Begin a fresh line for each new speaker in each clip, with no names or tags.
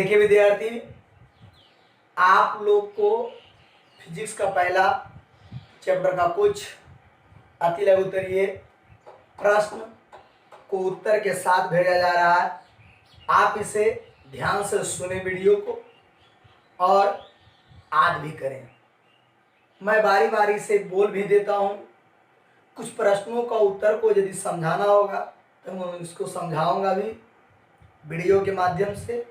देखिए विद्यार्थी, आप लोग को फिजिक्स का पहला चैप्टर का कुछ अति लघु उत्तरीय प्रश्न को उत्तर के साथ भेजा जा रहा है। आप इसे ध्यान से सुने वीडियो को और याद भी करें। मैं बारी बारी से बोल भी देता हूँ। कुछ प्रश्नों का उत्तर को यदि समझाना होगा तो मैं इसको समझाऊंगा भी वीडियो के माध्यम से।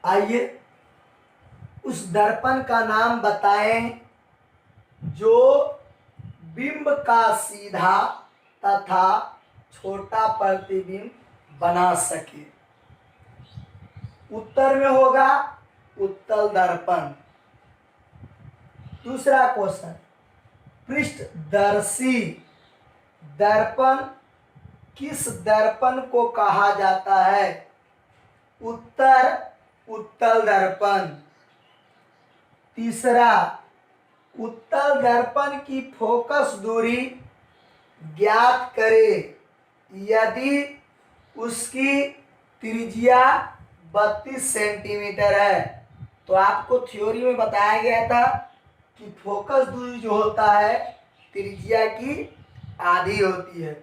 आइए, उस दर्पण का नाम बताएं जो बिंब का सीधा तथा छोटा प्रतिबिंब बना सके। उत्तर में होगा उत्तल दर्पण। दूसरा क्वेश्चन, पृष्ठदर्शी दर्पण किस दर्पण को कहा जाता है? उत्तर उत्तल दर्पण। तीसरा, उत्तल दर्पण की फोकस दूरी ज्ञात करें यदि उसकी त्रिज्या 32 सेंटीमीटर है। तो आपको थ्योरी में बताया गया था कि फोकस दूरी जो होता है त्रिज्या की आधी होती है,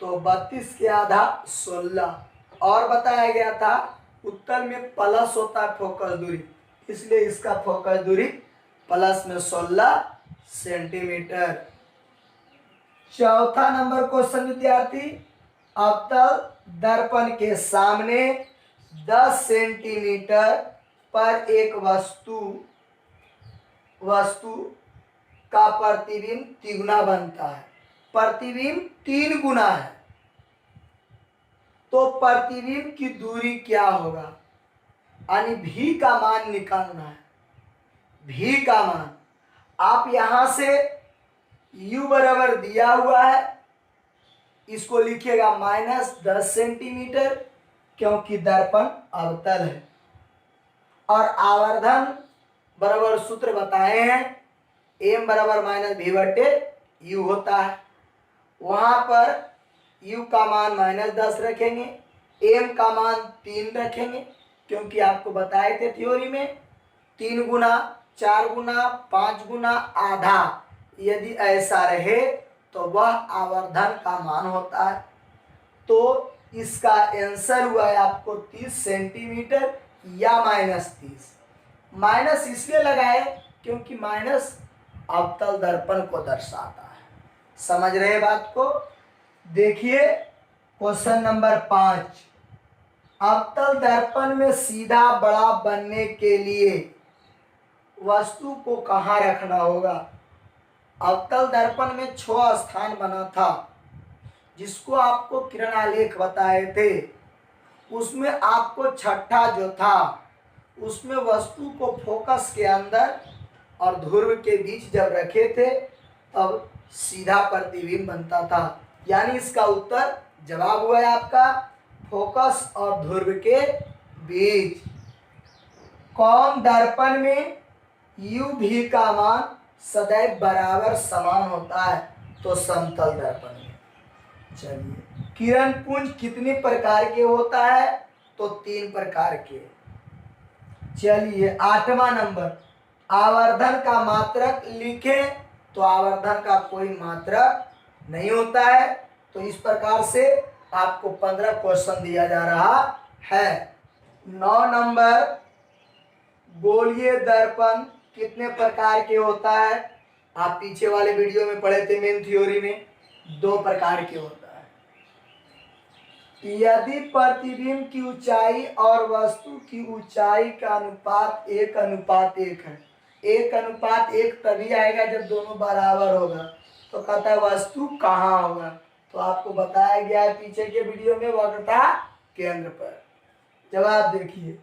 तो 32 के आधा 16। और बताया गया था उत्तल में प्लस होता है फोकस दूरी, इसलिए इसका फोकस दूरी प्लस में 16 सेंटीमीटर। चौथा नंबर क्वेश्चन विद्यार्थी, अवतल दर्पण के सामने 10 सेंटीमीटर पर एक वस्तु का प्रतिबिंब तिगुना बनता है। प्रतिबिंब 3 गुना है, तो प्रतिबिंब की दूरी क्या होगा? यानी भी का मान निकालना है। भी का मान आप यहां से u बराबर दिया हुआ है, इसको लिखिएगा -10 सेंटीमीटर, क्योंकि दर्पण अवतल है। और आवर्धन बराबर सूत्र बताए हैं, m बराबर -v/u होता है। वहां पर u का मान -10 रखेंगे, m का मान 3 रखेंगे, क्योंकि आपको बताए थे थ्योरी में 3 गुना, 4 गुना, 5 गुना, आधा। यदि ऐसा रहे तो वह आवर्धन का मान होता है। तो इसका आंसर हुआ है आपको 30 सेंटीमीटर या -30। माइनस इसलिए लगाए क्योंकि माइनस अवतल दर्पण को दर्शाता है। समझ रहे बात को? देखिए क्वेश्चन नंबर 5, अवतल दर्पण में सीधा बड़ा बनने के लिए वस्तु को कहाँ रखना होगा? अवतल दर्पण में 6 स्थान बना था, जिसको आपको किरण आलेख बताए थे। उसमें आपको छठा जो था, उसमें वस्तु को फोकस के अंदर और ध्रुव के बीच जब रखे थे तब सीधा प्रतिबिंब बनता था। यानी इसका उत्तर जवाब हुआ है आपका फोकस और ध्रुव के बीच। कौन दर्पण में u v का मान सदैव बराबर समान होता है? तो समतल दर्पण में। चलिए, किरण पुंज कितने प्रकार के होता है? तो 3 प्रकार के। चलिए 8वां नंबर, आवर्धन का मात्रक लिखें। तो आवर्धन का कोई मात्रक नहीं होता है। तो इस प्रकार से आपको 15 क्वेश्चन दिया जा रहा है। 9 नंबर, गोलीय दर्पण कितने प्रकार के होता है? आप पीछे वाले वीडियो में पढ़े थे मेन थ्योरी में, 2 प्रकार के होता है। यदि प्रतिबिंब की ऊंचाई और वस्तु की ऊंचाई का अनुपात 1:1 है, 1:1 तभी आएगा जब दोनों बराबर होगा। तो कहता है वस्तु कहाँ होगा? तो आपको बताया गया है पीछे के वीडियो में, वक्रता केंद्र पर। जवाब देखिए,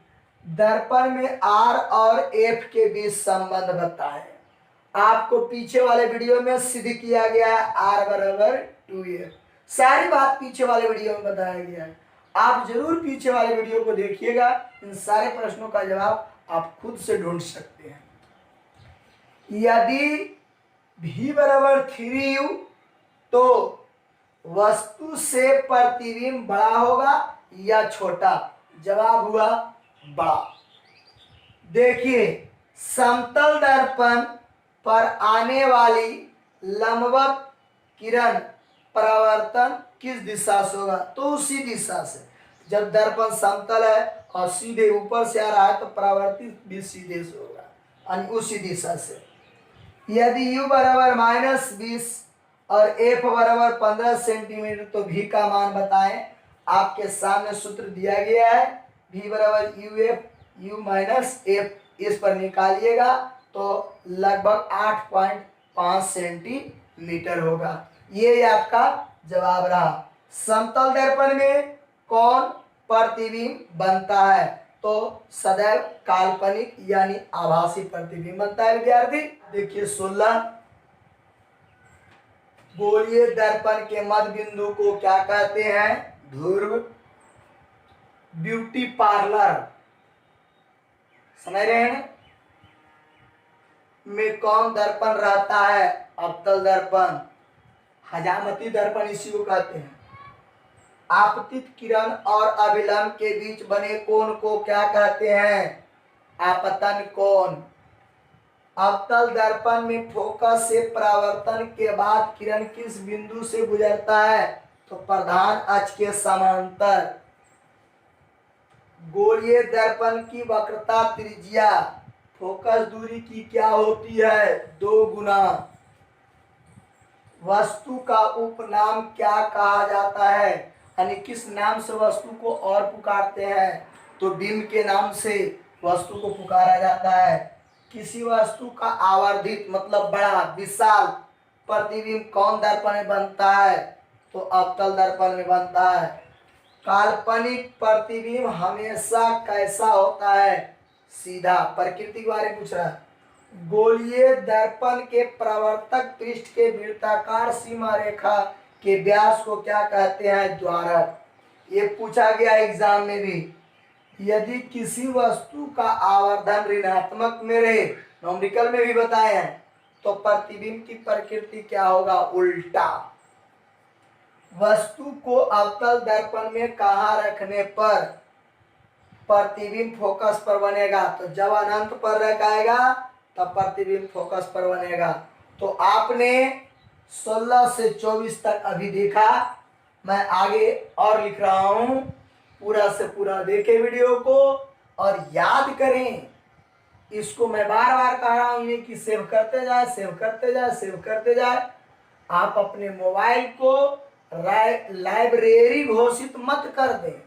दर्पण में R और F के बीच संबंध बताएं। आपको पीछे वाले वीडियो में सिद्ध किया गया है R बराबर 2F। सारी बात पीछे वाले वीडियो में बताया गया है। आप जरूर पीछे वाले वीडियो को देखिएगा, इन सारे प्रश्नों का जवाब आप खुद से ढूंढ सकते हैं। यदि V बराबर 3U तो वस्तु से प्रतिबिंब बड़ा होगा या छोटा? जवाब हुआ बड़ा। देखिए समतल दर्पण पर आने वाली लंबवत किरण परावर्तन किस दिशा से होगा? तो उसी दिशा से। जब दर्पण समतल है और सीधे ऊपर से आ रहा है तो परावर्तित भी सीधे से होगा, यानी उसी दिशा से। यदि u बराबर -20 और f बराबर 15 सेंटीमीटर तो v का मान बताएं। आपके सामने सूत्र दिया गया है, v बराबर u माइनस f, इस पर निकालिएगा तो लगभग 8.5 सेंटीमीटर होगा। ये आपका जवाब रहा। समतल दर्पण में कौन प्रतिबिंब बनता है? तो सदैव काल्पनिक यानी आभासी प्रतिबिंब बनता है विद्यार्थी। देखिए 16, गोलीय दर्पण के मध्य बिंदु को क्या कहते हैं? ध्रुव। ब्यूटी पार्लर समझ रहे हैं में कौन दर्पण रहता है? अवतल दर्पण। हजामती दर्पण इसी को कहते हैं। आपतित किरण और अभिलंब के बीच बने कोण को क्या कहते हैं? आपतन कोण। अवतल दर्पण में फोकस से परावर्तन के बाद किरण किस बिंदु से गुजरता है? तो प्रधान अक्ष के समांतर। गोलीय दर्पण की वक्रता त्रिज्या फोकस दूरी की क्या होती है? 2 गुना। वस्तु का उपनाम क्या कहा जाता है? यानी किस नाम से वस्तु को और पुकारते हैं? तो बिंब के नाम से वस्तु को पुकारा जाता है। किसी वस्तु का आवर्धित मतलब बड़ा विशाल प्रतिबिंब कौन दर्पण में बनता है? तो अवतल दर्पण में बनता है। काल्पनिक प्रतिबिंब हमेशा कैसा होता है? सीधा। प्रकृति के बारे में पूछ रहा है। गोलीय दर्पण के प्रवर्तक पृष्ठ के वृत्ताकार सीमा रेखा के व्यास को क्या कहते हैं? द्वारक। ये पूछा गया एग्जाम में भी। यदि किसी वस्तु का आवर्धन ऋणात्मक में रहे, न्यूमेरिकल में भी बताए हैं, तो प्रतिबिंब की प्रकृति क्या होगा? उल्टा। वस्तु को अवतल दर्पण में कहाँ रखने पर प्रतिबिंब फोकस पर बनेगा? तो जब अनंत पर रखाएगा तब प्रतिबिंब फोकस पर बनेगा। तो आपने 16 से 24 तक अभी देखा। मैं आगे और लिख रहा हूं, पूरा से पूरा देखें वीडियो को और याद करें। इसको मैं बार बार कह रहा हूं कि सेव करते जाए, सेव करते जाए, सेव करते जाए। आप अपने मोबाइल को लाइब्रेरी घोषित मत कर दें,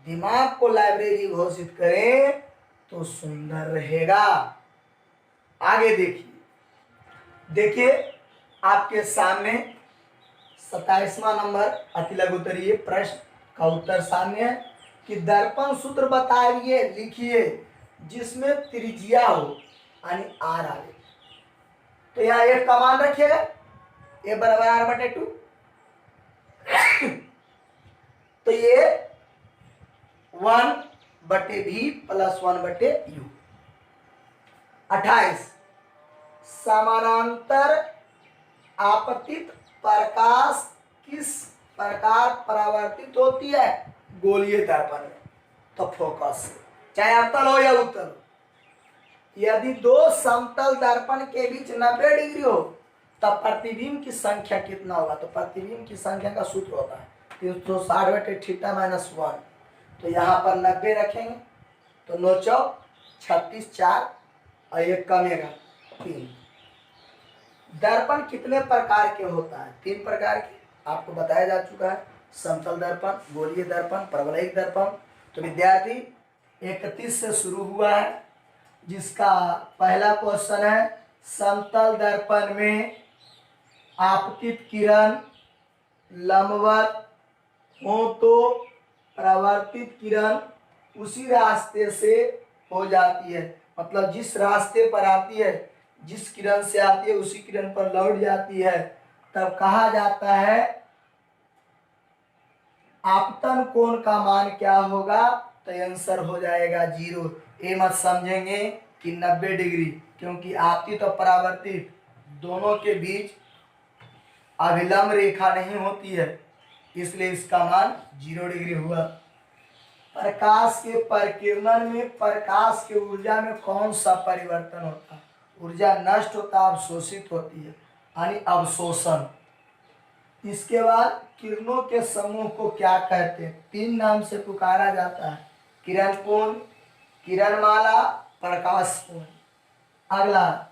दिमाग को लाइब्रेरी घोषित करें तो सुंदर रहेगा। आगे देखिए आपके सामने 27वां नंबर अति लघुत्तरीय प्रश्न का उत्तर सामने है कि दर्पण सूत्र बताइए, लिखिए जिसमें त्रिज्या हो यानी आर आवे। तो यहाँ एक का मान रखिएगा, ए बराबर r/2। तो ये 1/v प्लस 1/u। 28, समानांतर आपतित प्रकाश किस प्रकार परावर्तित होती है? गोलीय दर्पण में। तो फोकस से, चाहे अवतल हो या उत्तल हो। यदि दो समतल दर्पण के बीच 90 डिग्री हो तब प्रतिबिंब की संख्या कितना होगा? तो प्रतिबिंब की संख्या का सूत्र होता है 360/θ-1। तो यहाँ पर 90 रखेंगे तो 9 चौक 36, 4 और एक कमेगा 3। दर्पण कितने प्रकार के होता है? 3 प्रकार के आपको बताया जा चुका है। समतल दर्पण, गोलीय दर्पण, परवलयिक दर्पण। तो विद्यार्थी 31 से शुरू हुआ है, जिसका पहला क्वेश्चन है समतल दर्पण में आपतित किरण लंबवत हो तो परावर्तित किरण उसी रास्ते से हो जाती है। मतलब जिस रास्ते पर आती है, जिस किरण से आती है उसी किरण पर लौट जाती है। तब कहा जाता है आपतन कोण का मान क्या होगा? तो आंसर हो जाएगा 0। ये मत समझेंगे कि 90 डिग्री, क्योंकि आपतित और परावर्तित दोनों के बीच अभिलंब रेखा नहीं होती है, इसलिए इसका मान 0 डिग्री हुआ। प्रकाश के परिकिरण में प्रकाश की ऊर्जा में कौन सा परिवर्तन होता है? ऊर्जा नष्ट होता है, अवशोषित होती है, यानी अवशोषण। इसके बाद किरणों के समूह को क्या कहते हैं? 3 नाम से पुकारा जाता है, किरण पुंज, किरणमाला, प्रकाश पुंज। अगला,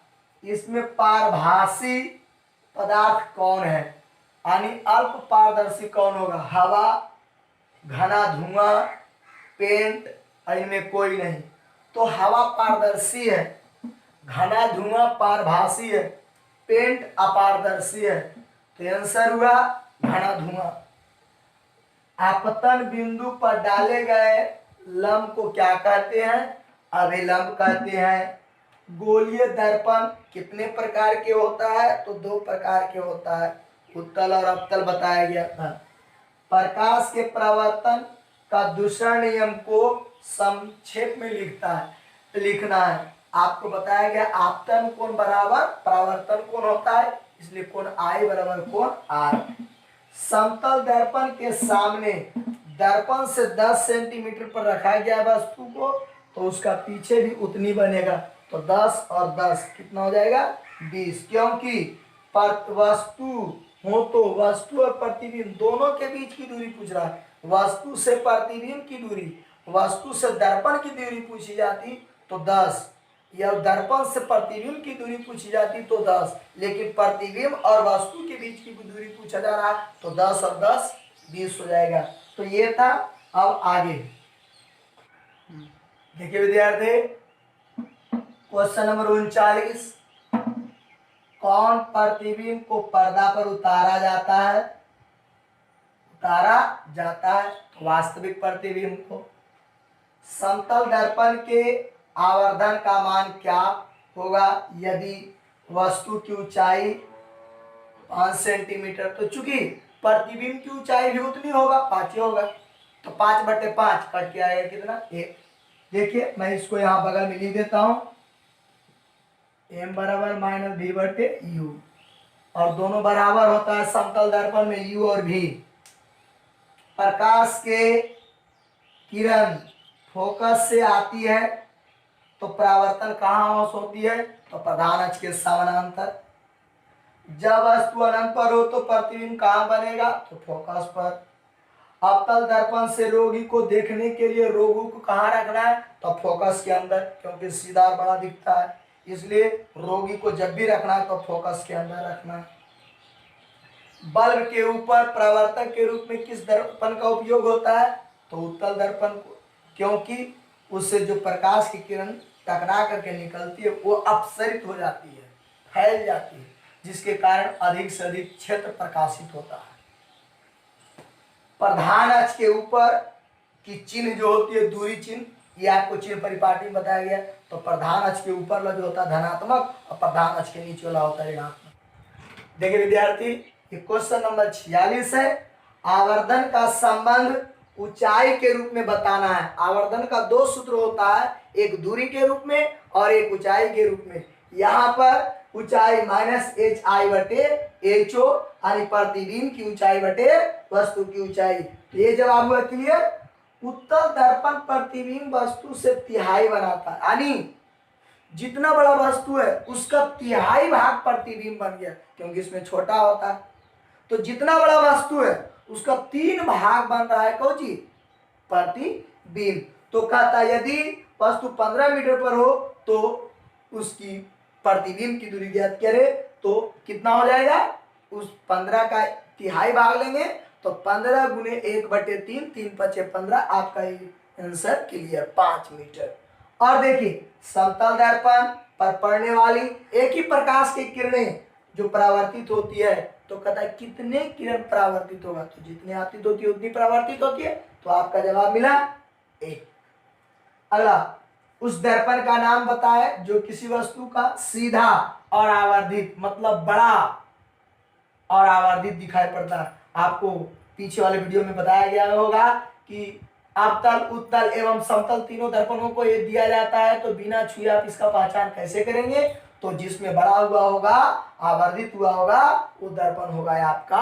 इसमें पारभासी पदार्थ कौन है? यानी अल्प पारदर्शी कौन होगा? हवा, घना धुआं, पेंट, इनमें कोई नहीं। तो हवा पारदर्शी है, घना धुआं पारभासी है, पेंट अपारदर्शी है। तो आंसर हुआ घना धुआं। आपतन बिंदु पर डाले गए लंब को क्या कहते हैं? अभिलंब कहते हैं। गोलीय दर्पण कितने प्रकार के होता है? तो 2 प्रकार के होता है, उत्तल और अवतल बताया गया था। प्रकाश के परावर्तन का दूसरा नियम को संक्षेप में लिखना है। आपको बताया गया आपतन कोण बराबर परावर्तन कोण होता है, इसलिए कोण आई बराबर कोण आर। समतल दर्पण के सामने दर्पण से 10 सेंटीमीटर पर रखा गया वस्तु को, तो उसका पीछे भी उतनी बनेगा। तो 10 और 10 कितना हो जाएगा? 20। क्योंकि वस्तु हो तो वस्तु और प्रतिबिंब दोनों के बीच की दूरी पूछ रहा है। वस्तु से प्रतिबिंब की दूरी, वस्तु से दर्पण की दूरी पूछी जाती तो 10, या दर्पण से प्रतिबिंब की दूरी पूछी जाती तो 10, लेकिन प्रतिबिंब और वस्तु के बीच की दूरी पूछा जा रहा है तो 10 और 10 20 हो जाएगा। तो ये था। अब आगे देखिए विद्यार्थी, क्वेश्चन नंबर 39, कौन प्रतिबिंब को पर्दा पर उतारा जाता है? तो वास्तविक प्रतिबिंब को। समतल दर्पण के आवर्धन का मान क्या होगा यदि वस्तु की ऊंचाई 5 सेंटीमीटर? तो चूंकि प्रतिबिंब की ऊंचाई भी उतनी होगा, 5 ही होगा, तो 5/5 कट के आएगा कितना? 1। देखिए मैं इसको यहाँ बगल में लिख देता हूं, m बराबर -v/u, और दोनों बराबर होता है समतल दर्पण में u और v। प्रकाश के किरण फोकस से आती है तो परावर्तन कहाँ होती है? तो प्रधान अक्ष के समानांतर। जब वस्तु अनंत पर हो तो प्रतिबिंब कहाँ बनेगा? तो फोकस पर। अवतल दर्पण से रोगी को देखने के लिए रोगी को कहाँ रखना है? तो फोकस के अंदर, क्योंकि सीधा और बड़ा दिखता है, इसलिए रोगी को जब भी रखना है तो फोकस के अंदर रखना है। बल्ब के ऊपर परावर्तक के रूप में किस दर्पण का उपयोग होता है? तो उत्तल दर्पण को, क्योंकि उससे जो प्रकाश की किरण टकरा करके निकलती है वो अपसरित हो जाती है, फैल जाती है, जिसके कारण अधिक से अधिक क्षेत्र प्रकाशित होता है। प्रधान अक्ष के ऊपर की चिन्ह जो होती है, दूरी चिन्ह, ये आपको चिन्ह परिपाटी में बताया गया। तो प्रधान अक्ष के ऊपर वाला जो होता है धनात्मक, और प्रधान अक्ष के नीचे वाला होता है ऋणात्मक। देखिए विद्यार्थी, ये क्वेश्चन नंबर 46 है। आवर्धन का संबंध ऊंचाई के रूप में बताना है। आवर्धन का 2 सूत्र होता है, एक दूरी के रूप में और एक ऊंचाई के रूप में। यहाँ पर ऊंचाई -hi/ho, यानी प्रतिबिंब की ऊंचाई बटे वस्तु की ऊंचाई। तो ये जवाब हुआ क्लियर। उत्तल दर्पण प्रतिबिंब वस्तु से तिहाई बनाता है, यानी जितना बड़ा वस्तु है उसका तिहाई भाग प्रतिबिंब बन गया, क्योंकि इसमें छोटा होता है। तो जितना बड़ा वस्तु है उसका 3 भाग बन रहा है, कौन चीज? प्रतिबिंब। तो कहता है यदि वस्तु 15 मीटर पर हो तो उसकी प्रतिबिंब की दूरी ज्ञात करें, तो कितना हो जाएगा? उस 15 का तिहाई भाग लेंगे तो 15 × 1/3, 3×5 = 15, आपका आंसर क्लियर, 5 मीटर। और देखिए, समतल दर्पण पर पड़ने वाली एक ही प्रकाश की किरणें जो परावर्तित होती है, तो कहता है कितने किरण परावर्तित होगा? तो जितनी आपतित होती है उतनी परावर्तित होती है। तो आपका जवाब मिला 1। अगला, उस दर्पण का नाम बताए जो किसी वस्तु का सीधा और आवर्धित, मतलब बड़ा और आवर्धित दिखाई पड़ता है। आपको पीछे वाले वीडियो में बताया गया होगा कि अवतल, उत्तल एवं समतल तीनों दर्पणों को ये दिया जाता है, तो बिना छुए आप इसका पहचान कैसे करेंगे? तो जिसमें बड़ा हुआ होगा, आवर्धित हुआ होगा, वो दर्पण होगा आपका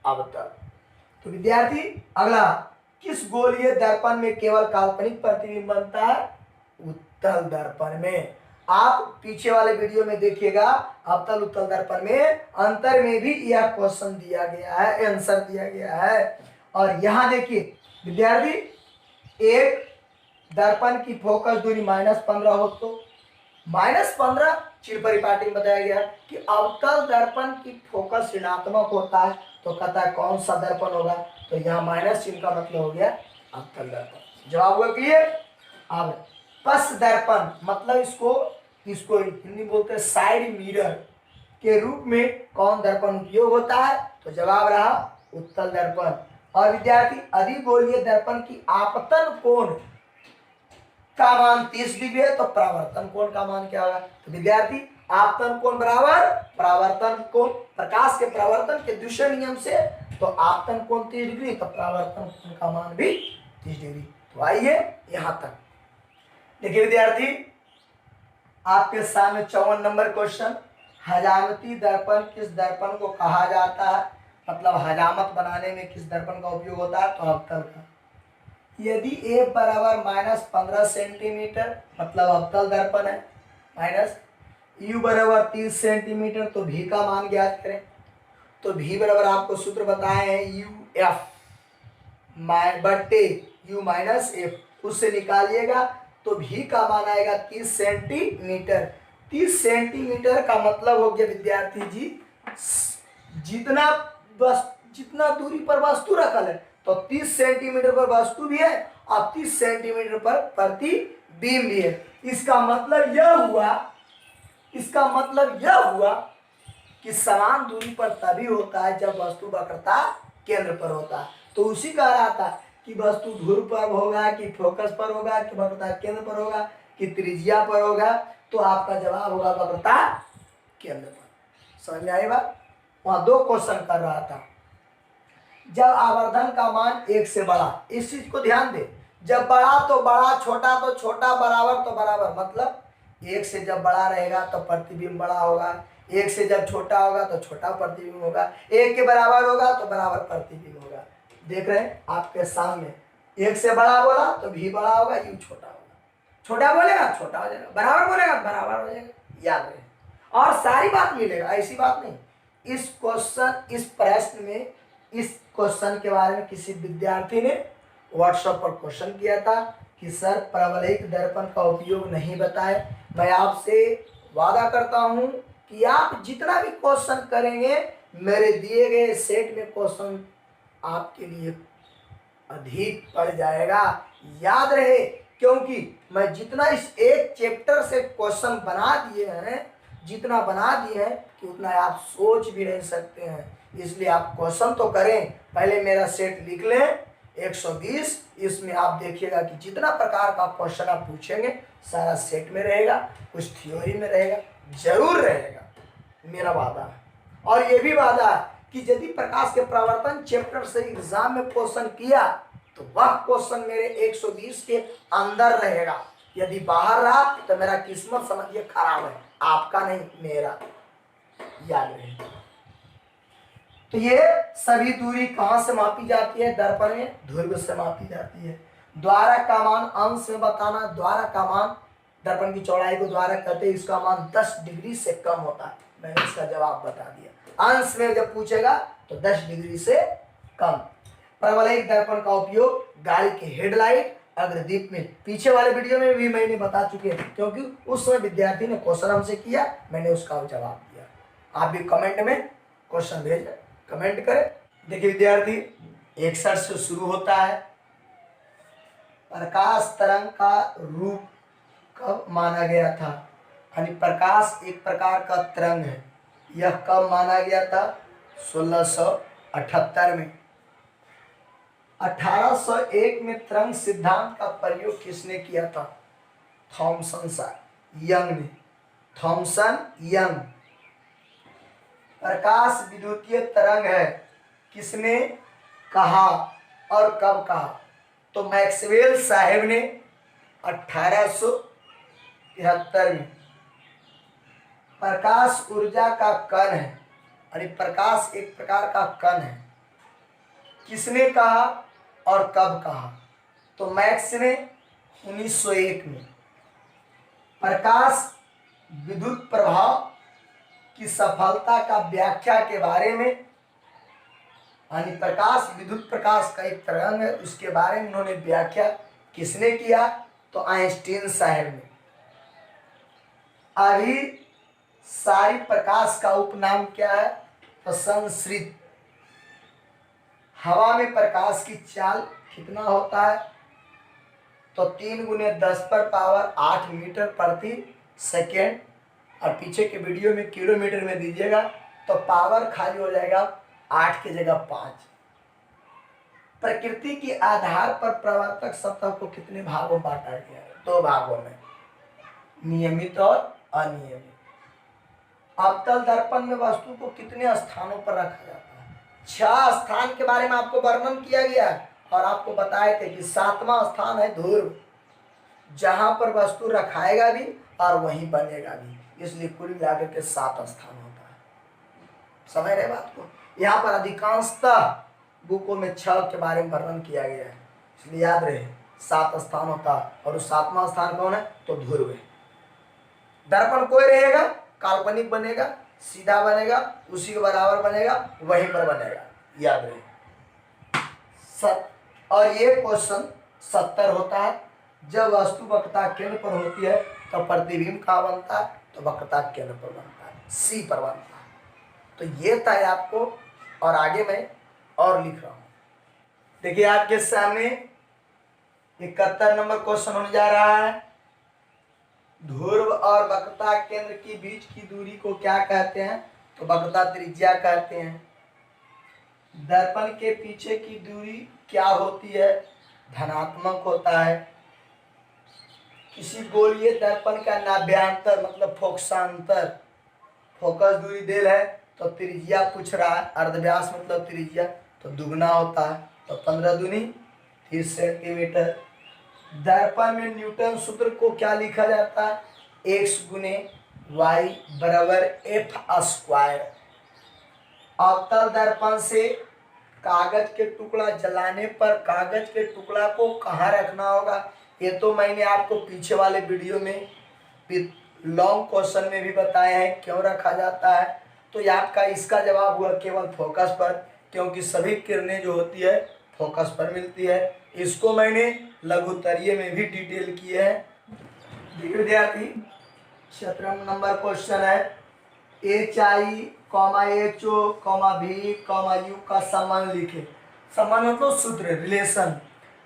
अवतल। तो विद्यार्थी, अगला किस गोलीय दर्पण में केवल काल्पनिक प्रतिबिंब बनता है? उत्तल दर्पण में। आप पीछे वाले वीडियो में देखिएगा, अवतल उत्तल दर्पण में अंतर में भी यह क्वेश्चन दिया गया है, आंसर दिया गया है। और यहां देखिए विद्यार्थी, एक दर्पण की फोकस दूरी -15 हो तो -15 चिर परिपाटी में बताया गया कि अवतल दर्पण की फोकस ऋणात्मक होता है, तो कहता है कौन सा दर्पण होगा? तो यहाँ माइनस चिन्ह का मतलब हो गया अवतल दर्पण। जवाब हुआ क्लियर। अब पस दर्पण मतलब इसको हिंदी बोलते हैं साइड मिरर के रूप में कौन दर्पण उपयोग होता है? तो जवाब रहा उत्तल दर्पण। और विद्यार्थी, अधिगोलीय दर्पण की आपतन कोण का मान 30 डिग्री है, तो परावर्तन कोण का मान क्या होगा? तो विद्यार्थी, आपतन कोण बराबर परावर्तन कोण, प्रकाश के परावर्तन के दूसरे नियम से, तो आपतन कोण 30 डिग्री, तो परावर्तन कोण का मान भी 30 डिग्री। तो आइए यहां तक देखिए विद्यार्थी, आपके सामने 54 नंबर क्वेश्चन, हजामती दर्पण किस दर्पण को कहा जाता है? मतलब हजामत बनाने में किस दर्पण का उपयोग होता है? तो अवतल का। यदि a बराबर -15 सेंटीमीटर मतलब अवतल दर्पण है, माइनस u बराबर 30 सेंटीमीटर, तो v का मान ज्ञात करें। तो v बराबर आपको सूत्र बताए हैं UF बट्टे u माइनस f, उससे निकालिएगा तो v का मान आएगा 30 सेंटीमीटर। 30 सेंटीमीटर का मतलब हो गया विद्यार्थी जी, जितना दूरी पर वस्तु रखल है, तो 30 सेंटीमीटर पर वस्तु भी है और 30 सेंटीमीटर पर प्रतिबिंब भी है। इसका मतलब यह हुआ कि समान दूरी पर तभी होता है जब वस्तु वक्रता केंद्र पर होता है। तो उसी का रहा था कि वस्तु ध्रुव पर होगा कि फोकस पर होगा कि वक्रता केंद्र पर होगा कि त्रिज्या पर होगा, तो आपका जवाब होगा वक्रता केंद्र पर। समझ में आई बात? वहां 2 क्वेश्चन कर रहा था। जब आवर्धन का मान 1 से बड़ा, इस चीज को ध्यान दे, जब बड़ा तो बड़ा, छोटा तो छोटा, बराबर तो बराबर, मतलब 1 से जब बड़ा रहेगा तो प्रतिबिंब बड़ा होगा, 1 से जब छोटा होगा तो छोटा प्रतिबिंब होगा, 1 के बराबर होगा तो बराबर प्रतिबिंब होगा। देख रहे हैं आपके सामने, 1 से बड़ा बोला तो भी बड़ा होगा, यू छोटा होगा, छोटा बोलेगा छोटा हो जाएगा, बराबर बोलेगा बराबर हो जाएगा। याद रहे, और सारी बात मिलेगा, ऐसी बात नहीं। इस प्रश्न में, इस क्वेश्चन के बारे में किसी विद्यार्थी ने व्हाट्सएप पर क्वेश्चन किया था कि सर परवलयिक दर्पण का उपयोग नहीं बताए। मैं आपसे वादा करता हूं कि आप जितना भी क्वेश्चन करेंगे, मेरे दिए गए सेट में क्वेश्चन आपके लिए अधिक पड़ जाएगा। याद रहे, क्योंकि मैं जितना इस एक चैप्टर से क्वेश्चन बना दिए हैं, जितना बना दिए हैं कि उतना आप सोच भी नहीं सकते हैं। इसलिए आप क्वेश्चन तो करें, पहले मेरा सेट लिख लें 120, इसमें आप देखिएगा कि जितना प्रकार का क्वेश्चन आप पूछेंगे सारा सेट में रहेगा, कुछ थ्योरी में रहेगा, जरूर रहेगा, मेरा वादा है। और ये भी वादा है कि यदि प्रकाश के परावर्तन चैप्टर से एग्जाम में क्वेश्चन किया तो वह क्वेश्चन मेरे 120 के अंदर रहेगा। यदि बाहर रहा तो मेरा किस्मत समझिए खराब है, आपका नहीं मेरा। याद रहे। तो ये सभी दूरी कहां से मापी जाती है? दर्पण में ध्रुव से मापी जाती है। द्वारक का मान अंश में बताना। द्वारक का मान, दर्पण की चौड़ाई को द्वारक कहते हैं, इसका मान 10 डिग्री से कम होता है। मैंने इसका जवाब बता दिया। अंश में जब पूछेगा तो 10 डिग्री से कम। परवलयिक दर्पण का उपयोग गाड़ी के हेडलाइट, अग्रदीप में, पीछे वाले वीडियो में भी मैंने बता चुके हैं, क्योंकि उस समय विद्यार्थी ने क्वेश्चन हमसे किया, मैंने उसका जवाब दिया। आप भी कमेंट में क्वेश्चन भेजें, कमेंट करें। देखिए विद्यार्थी, 61 से शुरू होता है। प्रकाश तरंग का रूप कब माना गया था? यानी प्रकाश एक प्रकार का तरंग है, यह कब माना गया था? 1678 में। 1801 में तरंग सिद्धांत का प्रयोग किसने किया था? थॉमसन यंग ने। Thomson Young. प्रकाश विद्युतीय तरंग है, किसने कहा और कब कहा? तो मैक्सवेल साहब ने 1873 में। प्रकाश ऊर्जा का कण है, यानी प्रकाश एक प्रकार का कण है, किसने कहा? और कब कहा? तो मैक्स ने 1901 में। प्रकाश विद्युत प्रभाव की सफलता का व्याख्या के बारे में, यानी प्रकाश विद्युत प्रकाश का एक तरंग है, उसके बारे में उन्होंने व्याख्या किसने किया? तो आइंस्टीन साहब ने। अभी सारी प्रकाश का उपनाम क्या है? तो संश्रित। हवा में प्रकाश की चाल कितना होता है? तो 3 × 10⁸ मीटर प्रति सेकेंड, और पीछे के वीडियो में किलोमीटर में दीजिएगा तो पावर खाली हो जाएगा 8 की जगह 5। प्रकृति के आधार पर प्रवर्तक सतह को कितने भागों में बांटा गया है? 2 भागों में, नियमित और अनियमित। अवतल दर्पण में वस्तु को कितने स्थानों पर रखा जाता है? 6 स्थान के बारे में आपको वर्णन किया गया है और आपको बताए थे कि 7वां स्थान है ध्रुव, जहां पर वस्तु रखाएगा भी और वहीं बनेगा भी, इसलिए कुल मिलाकर के 7 स्थान होता है। समझ रहे बात को? यहाँ पर अधिकांशतः बुकों में 6 के बारे में वर्णन किया गया है, इसलिए याद रहे 7 स्थान होता है। और उस 7वां स्थान कौन है? तो ध्रुव है। दर्पण कोई रहेगा, काल्पनिक बनेगा, सीधा बनेगा, उसी के बराबर बनेगा, वहीं पर बनेगा, याद रहे। और ये क्वेश्चन 70 होता है। जब वस्तु वक्रता केंद्र पर होती है तो प्रतिबिंब कहाँ बनता है? तो वक्रता केंद्र पर बनता है, सी पर बनता है। तो ये था आपको, और आगे मैं और लिख रहा हूं। देखिए आपके सामने 71 नंबर क्वेश्चन होने जा रहा है। ध्रुव और वक्रता केंद्र के बीच की दूरी को क्या कहते हैं? तो वक्रता त्रिज्या कहते हैं। दर्पण के पीछे की दूरी क्या होती है? धनात्मक होता है। किसी गोलीय दर्पण का नाभ्यांतर मतलब फोकसांतर, फोकस दूरी देल है तो त्रिज्या पूछ रहा है, अर्धव्यास मतलब त्रिज्या, तो दुगना होता है, तो 15 दूनी 30 सेंटीमीटर। दर्पण में न्यूटन सूत्र को क्या लिखा जाता है? x × y = f²। अवतल दर्पण से कागज के टुकड़ा जलाने पर कागज के टुकड़ा को कहाँ रखना होगा? ये तो मैंने आपको पीछे वाले वीडियो में लॉन्ग क्वेश्चन में भी बताया है क्यों रखा जाता है। तो ये आपका इसका जवाब हुआ केवल फोकस पर, क्योंकि सभी किरणें जो होती है फोकस पर मिलती है। इसको मैंने लघुत्तरीय में भी डिटेल किए है। विद्यार्थी 17 नंबर क्वेश्चन है, HI, HO, V, U का संबंध लिखे। संबंध मतलब सूत्र, रिलेशन।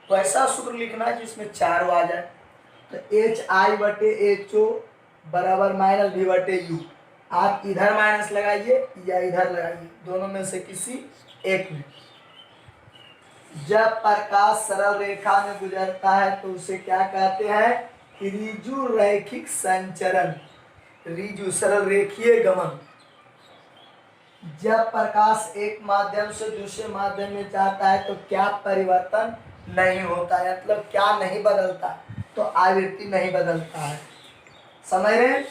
तो ऐसा सूत्र लिखना है जिसमें 4 आ जाए। तो HI/HO = V/U। आप इधर माइनस लगाइए या इधर लगाइए, दोनों में से किसी एक में। जब प्रकाश सरल रेखा में गुजरता है तो उसे क्या कहते हैं? ऋजु रैखिक संचरण, ऋजु सरल रेखीय गमन। जब प्रकाश एक माध्यम से दूसरे माध्यम में जाता है तो क्या परिवर्तन नहीं होता है? मतलब क्या नहीं बदलता? तो आवृत्ति नहीं बदलता है। समझ रहे?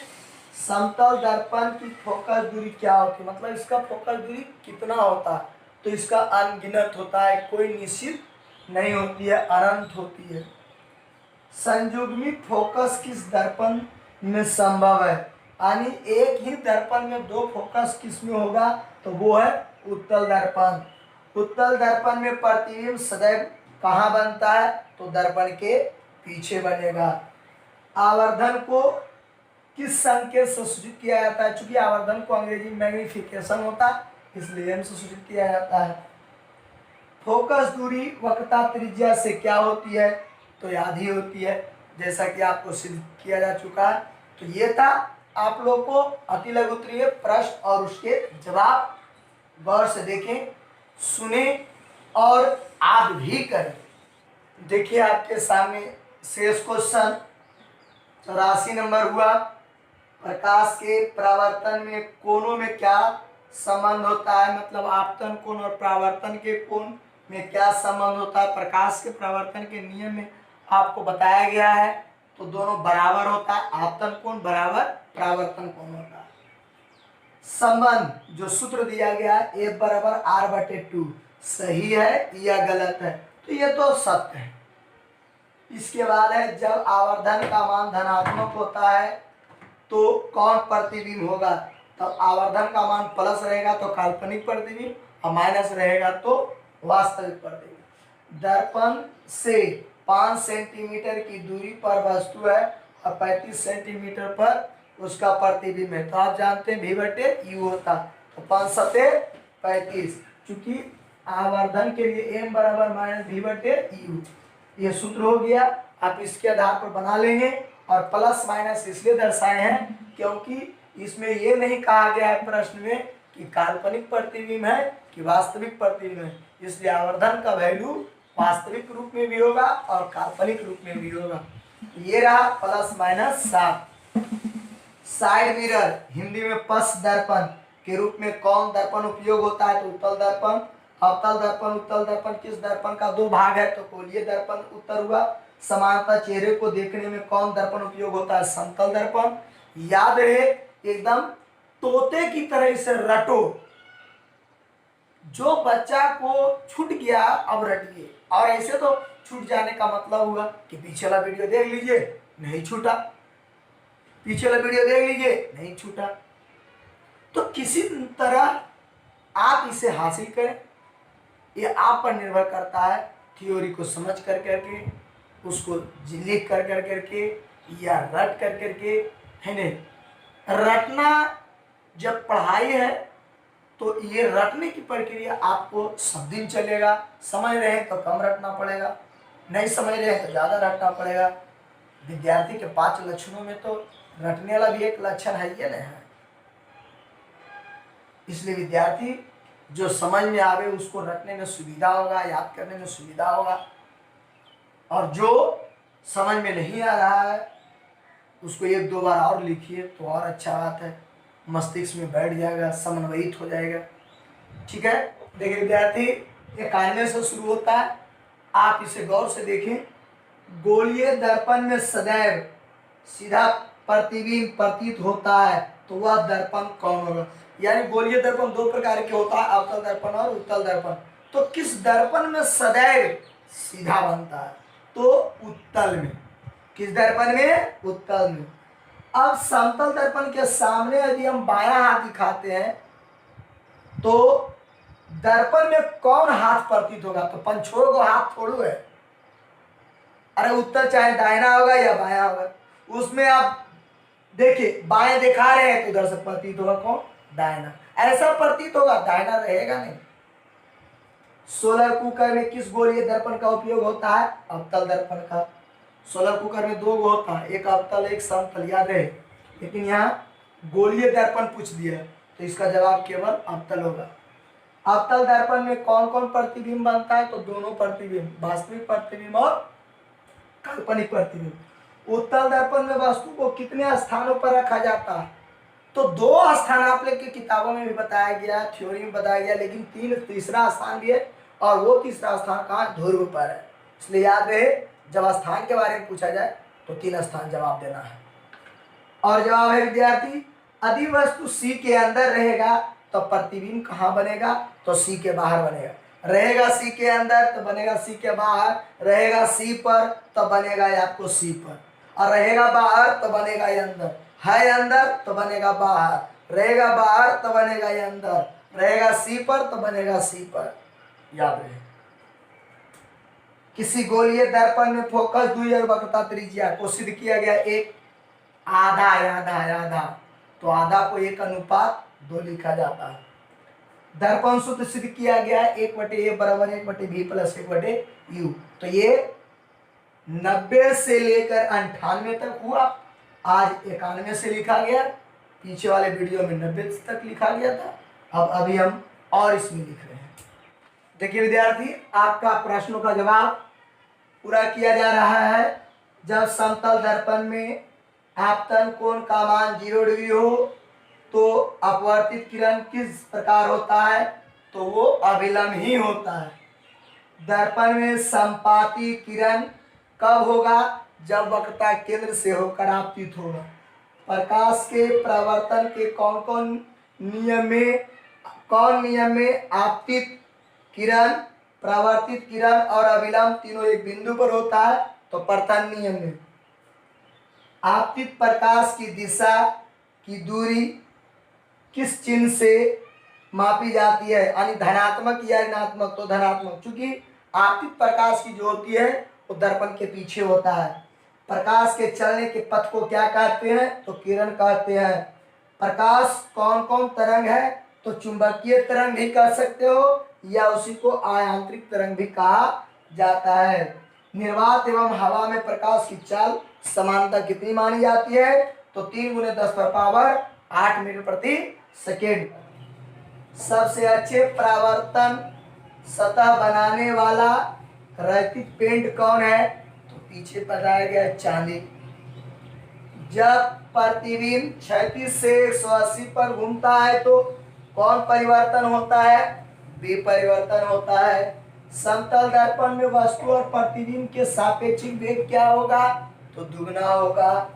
समतल दर्पण की फोकस दूरी क्या होती है? मतलब इसका फोकस दूरी कितना होता है? तो इसका अनगिनत होता है, कोई निश्चित नहीं होती है, अनंत होती है। संयुग्मित फोकस किस दर्पण में संभव है? यानी एक ही दर्पण में 2 फोकस किस में होगा? तो वो है उत्तल दर्पण। उत्तल दर्पण में प्रतिबिंब सदैव कहाँ बनता है? तो दर्पण के पीछे बनेगा। आवर्धन को किस संकेत से सूचित किया जाता है? चूंकि आवर्धन को अंग्रेजी में मैग्निफिकेशन होता है, इसलिए एम से सूचित किया जाता है। फोकस दूरी वक्रता त्रिज्या से क्या होती है? तो आधी होती है, जैसा कि आपको सिद्ध किया जा चुका है। तो ये था आप लोग को अति लघुत्तरीय प्रश्न और उसके जवाब। गौर से देखें, सुने और याद भी करें। देखिए आपके सामने शेष क्वेश्चन 84 नंबर हुआ। प्रकाश के परावर्तन में कोणों में क्या संबंध होता है? मतलब आपतन कोण और परावर्तन के कोण में क्या संबंध होता है? प्रकाश के परावर्तन के नियम में आपको बताया गया है, तो दोनों बराबर होता है, आपतन कोण बराबर परावर्तन कोण होता है। संबंध जो सूत्र दिया गया है F = R/2 सही है या गलत है? तो ये तो सत्य है। इसके बाद है जब आवर्धन का मान धनात्मक होता है तो कौन प्रतिबिंब होगा? तब आवर्धन का मान प्लस रहेगा तो काल्पनिक प्रतिबिंब, और माइनस रहेगा तो वास्तविक प्रतिबिंब। दर्पण से 5 सेंटीमीटर की दूरी पर वस्तु है और 35 सेंटीमीटर पर उसका प्रतिबिंब है, तो आप जानते हैं V/U होता, तो 5 सते 35, चूंकि आवर्धन के लिए m बराबर माइनस V/U, ये सूत्र हो गया। आप इसके आधार पर बना लेंगे, और प्लस माइनस इसलिए दर्शाए हैं क्योंकि इसमें ये नहीं कहा गया है प्रश्न में कि काल्पनिक प्रतिबिंब है कि वास्तविक प्रतिबिंब है, इसलिए आवर्धन का वैल्यू वास्तविक रूप में भी होगा और काल्पनिक रूप में भी होगा। ये रहा plus minus 7। Side mirror Hindi में पश दर्पण के रूप में कौन दर्पण उपयोग होता है? तो उत्तल दर्पण, अवतल दर्पण। उत्तल दर्पण किस दर्पण का दो भाग है? तो कोलीय दर्पण उत्तर हुआ। समांतर चेहरे को देखने में कौन दर्पण उपयोग होता है? समतल दर्पण। याद रहे, एकदम तोते की तरह इसे रटो, जो बच्चा को छूट गया अब रटिए, और ऐसे तो छूट जाने का मतलब हुआ कि पीछे वाला वीडियो देख लीजिए, नहीं छूटा, पीछे वाला वीडियो देख लीजिए, नहीं छूटा। तो किसी तरह आप इसे हासिल करें, ये आप पर निर्भर करता है। थ्योरी को समझ कर करके, उसको लिख कर कर करके, या रट कर करके, है नहीं। रटना जब पढ़ाई है तो ये रटने की प्रक्रिया आपको सब दिन चलेगा। समझ रहे हैं तो कम रटना पड़ेगा, नहीं समझ रहे हैं तो ज़्यादा रटना पड़ेगा। विद्यार्थी के 5 लक्षणों में तो रटने वाला भी एक लक्षण है, ये नहीं है। इसलिए विद्यार्थी जो समझ में आवे उसको रटने में सुविधा होगा, याद करने में सुविधा होगा, और जो समझ में नहीं आ रहा है उसको 1-2 बार और लिखिए तो और अच्छा बात है, मस्तिष्क में बैठ जाएगा, समन्वयित हो जाएगा। ठीक है, देखिए विद्यार्थी, ये कान्य से शुरू होता है, आप इसे गौर से देखें। गोलीय दर्पण में सदैव सीधा प्रतिबिंब प्रतीत होता है, तो वह दर्पण कौन होगा? यानी गोलीय दर्पण 2 प्रकार के होता है, अवतल दर्पण और उत्तल दर्पण। तो किस दर्पण में सदैव सीधा बनता है? तो उत्तल में। किस दर्पण में? उत्तल में। अब समतल दर्पण के सामने यदि हम बायां हाथ दिखाते हैं तो दर्पण में कौन हाथ प्रतीत होगा? तो पंछोड़ को हाथ थोड़ू है, अरे उत्तर चाहे दाहिना होगा या बायां होगा, उसमें आप देखिए बाएं दिखा रहे हैं तो उधर से प्रतीत होगा कौन? दाहिना। ऐसा प्रतीत होगा, दाहिना रहेगा नहीं। सोलर कुकर में किस गोलीय दर्पण का उपयोग होता है? अवतल दर्पण का। सोलर कुकर में 2 होता है, एक अवतल एक समतल, याद रहे। लेकिन यहाँ गोलीय दर्पण पूछ दिया तो इसका जवाब केवल अवतल होगा। अवतल दर्पण में कौन कौन प्रतिबिंब बनता है? तो दोनों प्रतिबिंब, वास्तविक प्रतिबिंब और काल्पनिक प्रतिबिंब। उत्तल दर्पण में वस्तु को कितने स्थानों पर रखा जाता है? तो 2 स्थान आप लोग की किताबों में भी बताया गया, थ्योरी में बताया गया, लेकिन तीसरा स्थान भी है, और वो तीसरा स्थान कहाँ? ध्रुव पर है। इसलिए याद रहे, जब स्थान के बारे में पूछा जाए तो 3 स्थान जवाब देना है। और जवाब है विद्यार्थी, यदि वस्तु सी के अंदर रहेगा तो प्रतिबिंब कहाँ बनेगा? तो सी के बाहर बनेगा। रहेगा सी के अंदर तो बनेगा सी के बाहर, रहेगा सी पर तो बनेगा आपको सी पर, और रहेगा बाहर तो बनेगा ये अंदर, है अंदर तो बनेगा बाहर, रहेगा बाहर तो बनेगा ये अंदर, रहेगा सी पर तो बनेगा सी पर। याद रहे, किसी गोलीय दर्पण में फोकस दूरी और वक्रता त्रिज्या को सिद्ध किया गया 1 आधा, आधा आधा, तो आधा को 1:2 लिखा जाता है। दर्पण सूत्र सिद्ध किया गया 1/A बराबर 1/V प्लस 1/U, तो ये 90 से लेकर 98 तक हुआ, आज 91 से लिखा गया, पीछे वाले वीडियो में 90 तक लिखा गया था, अब अभी हम और इसमें लिख रहे हैं। देखिए विद्यार्थी, आपका प्रश्नों का जवाब पूरा किया जा रहा है। जब समतल दर्पण में आपतन कोण का मान 0 डिग्री हो तो अपवर्तित किरण किस प्रकार होता है? तो वो अभिलंब ही होता है। दर्पण में संपाती किरण कब होगा? जब वक्रता केंद्र से होकर आपतित होगा। प्रकाश के प्रवर्तन के कौन नियम में आपतित किरण परावर्तित किरण और अभिलंब तीनों एक बिंदु पर होता है तो प्रथम नियम में आपतित प्रकाश की दिशा की दूरी किस चिन्ह से मापी जाती है, यानी धनात्मक या ऋणात्मक। तो धनात्मक, क्योंकि आपतित प्रकाश की जो होती है वो दर्पण के पीछे होता है। प्रकाश के चलने के पथ को क्या कहते हैं, तो किरण कहते हैं। प्रकाश कौन कौन तरंग है, तो चुंबकीय तरंग भी कह सकते हो या उसी को आयांतरिक तरंग भी कहा जाता है। निर्वात एवं हवा में प्रकाश की चाल समानता कितनी मानी जाती है, तो 3 × 10⁸ मीटर प्रति सेकेंड। सबसे अच्छे परावर्तन सतह बनाने वाला रैखिक पेंट कौन है, तो पीछे बताया गया चांदी। जब प्रतिबिंब क्षैतिज से 180 पर घूमता है तो कौन परिवर्तन होता है, विपरिवर्तन होता है। समतल दर्पण में वस्तु और प्रतिबिंब के सापेक्षिक वेग क्या होगा, तो दुगना होगा।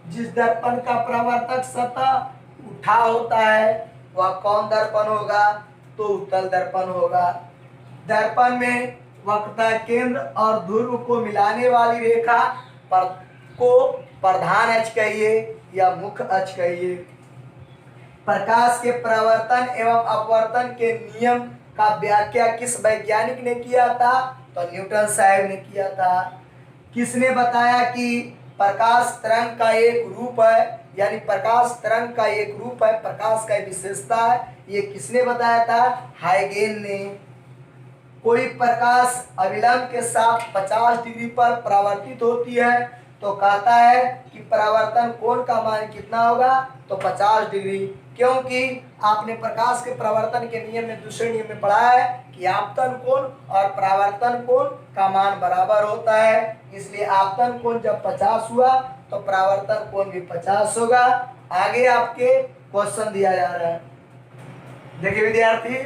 जिस दर्पण का परावर्तक सतह उठा होता है वह कौन दर्पण होगा, तो उत्तल दर्पण होगा। दर्पण में वक्रता केंद्र और ध्रुव को मिलाने वाली रेखा को प्रधान अक्ष कहिए या मुख्य अक्ष कहिए। प्रकाश के परावर्तन एवं अपवर्तन के नियम का व्याख्या किस वैज्ञानिक ने किया था, तो न्यूटन साहब ने किया था। किसने बताया कि प्रकाश तरंग का एक रूप है, यानी प्रकाश तरंग का एक रूप है, प्रकाश का एक विशेषता है, ये किसने बताया था, हाइगेन ने। कोई प्रकाश अभिलंब के साथ 50 डिग्री पर परावर्तित होती है तो कहता है कि परावर्तन कोण का मान कितना होगा, तो 50 डिग्री। क्योंकि आपने प्रकाश के परावर्तन के नियम में दूसरे नियम में पढ़ा है कि आपतन कोण और परावर्तन कोण का मान बराबर होता है, इसलिए आपतन कोण जब 50 हुआ तो परावर्तन कोण भी 50 होगा। आगे आपके क्वेश्चन दिया जा रहा है, देखिए विद्यार्थी,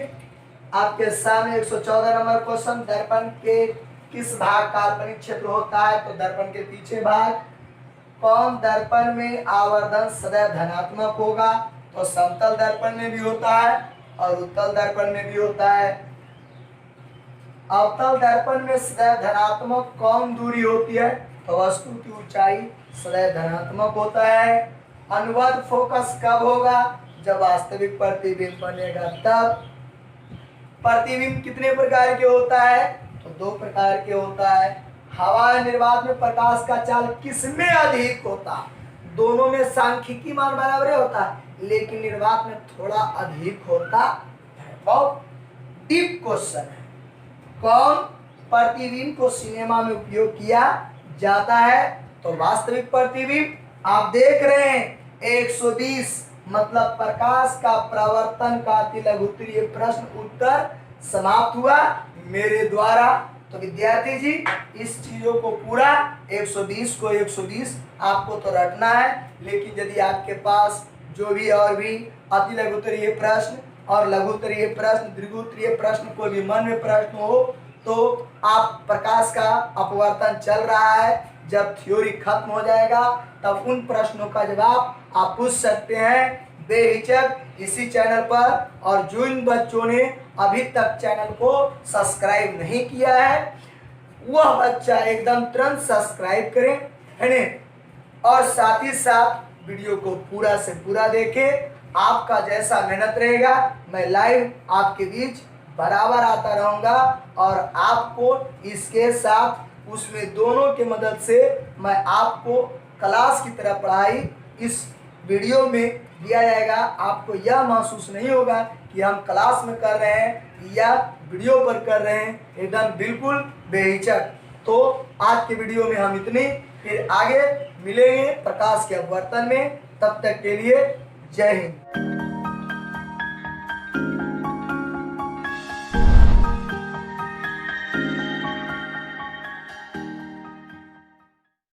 आपके सामने 114 नंबर क्वेश्चन। दर्पण के किस भाग काल्पनिक क्षेत्र होता है, तो दर्पण के पीछे भाग। कौन दर्पण में आवर्धन सदैव धनात्मक होगा, तो समतल दर्पण में भी होता है और उत्तल दर्पण में भी होता है। अवतल दर्पण में सदैव धनात्मक कौन दूरी होती है, तो वस्तु की ऊंचाई सदैव धनात्मक होता है। अनुबद्ध फोकस कब होगा, जब वास्तविक प्रतिबिंब बनेगा तब। प्रतिबिंब कितने प्रकार के होता है, तो 2 प्रकार के होता है। हवा निर्वात में प्रकाश का चाल किसमें अधिक होता, दोनों में सांख्यिकी मान बराबर होता है, लेकिन निर्वात में थोड़ा अधिक होता है। बहुत डीप क्वेश्चन है। कौन प्रतिबिंब को सिनेमा में उपयोग किया जाता है, तो वास्तविक प्रतिबिंब। आप देख रहे हैं 120 मतलब प्रकाश का परावर्तन का अति लघुत्तरीय प्रश्न उत्तर समाप्त हुआ मेरे द्वारा। तो विद्यार्थी जी इस चीजों को पूरा 120 को 120 आपको तो रटना है, लेकिन यदि आपके पास जो भी और भी अति लघुत्तरीय प्रश्न और लघुत्तरीय प्रश्न दीर्घोत्तरीय प्रश्न कोई भी मन में प्रश्न हो तो आप प्रकाश का अपवर्तन चल रहा है, जब थ्योरी खत्म हो जाएगा तब उन प्रश्नों का जवाब आप पूछ सकते हैं बेहिचक इसी चैनल पर। और जिन बच्चों ने अभी तक चैनल को सब्सक्राइब नहीं किया है वह बच्चा एकदम तुरंत सब्सक्राइब करें, है ना, और साथ ही साथ वीडियो को पूरा से पूरा देखें। आपका जैसा मेहनत रहेगा मैं लाइव आपके बीच बराबर आता रहूँगा और आपको इसके साथ उसमें दोनों की मदद से मैं आपको क्लास की तरह पढ़ाई इस वीडियो में दिया जाएगा। आपको यह महसूस नहीं होगा कि हम क्लास में कर रहे हैं या वीडियो पर कर रहे हैं, एकदम बिल्कुल बेहिचक। तो आज के वीडियो में हम इतने, फिर आगे मिलेंगे प्रकाश के अपवर्तन में। तब तक के लिए जय हिंद।